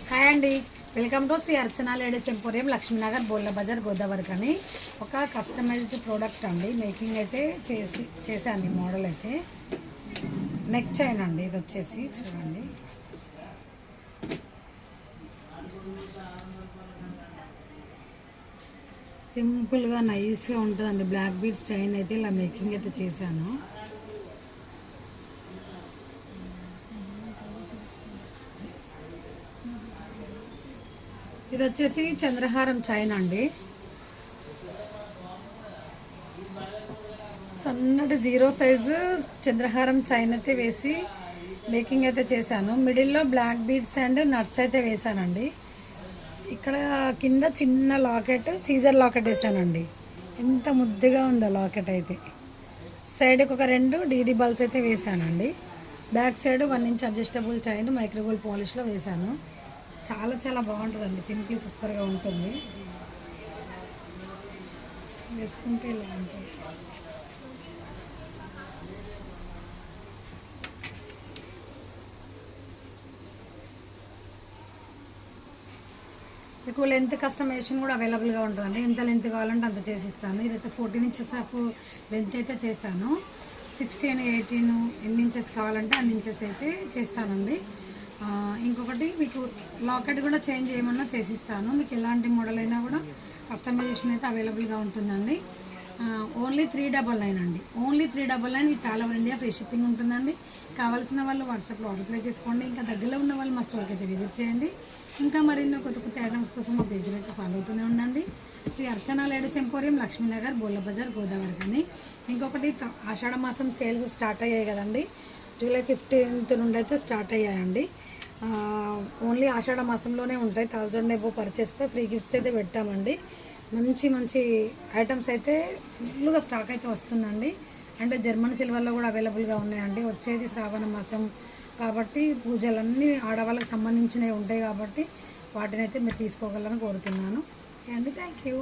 Hi అండి, welcome to Shri Archana ladies emporium, Lakshminagar, Bolla Bazar, Godavari. అని ఒక కస్టమైజ్డ్ ప్రోడక్ట్ అండి. మేకింగ్ అయితే చేశాను. మోడల్ అయితే నెక్ చైన్ అండి. ఇది వచ్చేసి చూడండి, సింపుల్గా నైస్గా ఉంటుందండి. బ్లాక్ బీడ్స్ చైన్ అయితే ఇలా మేకింగ్ అయితే చేశాను. ఇది వచ్చేసి చంద్రహారం చైన్ అండి. సన్నటి 0 సైజు చంద్రహారం చైన్ అయితే వేసి మేకింగ్ అయితే చేశాను. మిడిల్లో బ్లాక్ బీడ్స్ అండ్ నట్స్ అయితే వేసానండి. ఇక్కడ కింద చిన్న లాకెట్, సీజర్ లాకెట్ వేసానండి. ఎంత ముద్దుగా ఉందో లాకెట్ అయితే. సైడ్కి ఒక 2 డీడీ బల్స్ అయితే వేసానండి. Back side 1 inch adjustable chain micro gold పాలిష్లో వేసాను. చాలా చాలా బాగుంటుందండి. సింపుల్ సూపర్గా ఉంటుంది. వేసుకుంటే ఇలా ఉంటుంది. మీకు లెంత్ కస్టమైజేషన్ కూడా అవైలబుల్గా ఉంటుందండి. ఎంత లెంత్ కావాలంటే అంత చేసిస్తాను. ఇదైతే 14 ఇంచెస్ ఆఫ్ లెంత్ అయితే చేశాను. 16, 18 ఎన్ని ఇంచెస్ కావాలంటే అన్ని ఇంచెస్ అయితే చేస్తానండి. ఇంకొకటి మీకు లాకెట్ కూడా చేంజ్ చేయమన్నా చేసిస్తాను. మీకు ఎలాంటి మోడల్ అయినా కూడా కస్టమైజేషన్ అయితే అవైలబుల్గా ఉంటుందండి. ఓన్లీ 399 అండి. Only 399 with all over India free shipping ఉంటుందండి. కావాల్సిన వాళ్ళు వాట్సాప్లో ఆర్డర్ ప్లేస్ చేసుకోండి. ఇంకా దగ్గరలో ఉన్న వాళ్ళు మా స్టోర్కి అయితే విజిట్ చేయండి. ఇంకా మరిన్నో కొత్త కొత్త ఐటమ్స్ కోసం మా పేజ్లో అయితే ఫాలో అవుతూనే ఉండండి. Shri Archana ladies emporium, Lakshminagar, Bolla Bazar, Godavari. అని ఇంకొకటి ఆషాఢ మాసం సేల్స్ స్టార్ట్ అయ్యాయి కదండి. జూలై 15th నుండి అయితే స్టార్ట్ అయ్యాయండి. ఓన్లీ ఆషాఢ మాసంలోనే ఉంటాయి. 1000 ఎబో పర్చేస్పై ఫ్రీ గిఫ్ట్స్ అయితే పెట్టామండి. మంచి మంచి ఐటమ్స్ అయితే ఫుల్గా స్టాక్ అయితే వస్తుందండి. అంటే జర్మన్ సిల్వర్లో కూడా అవైలబుల్గా ఉన్నాయండి. వచ్చేది శ్రావణ మాసం కాబట్టి పూజలన్నీ ఆడవాళ్ళకి సంబంధించినవి ఉంటాయి కాబట్టి వాటిని అయితే మీరు తీసుకోగలరని కోరుతున్నాను. అండి థ్యాంక్ యూ.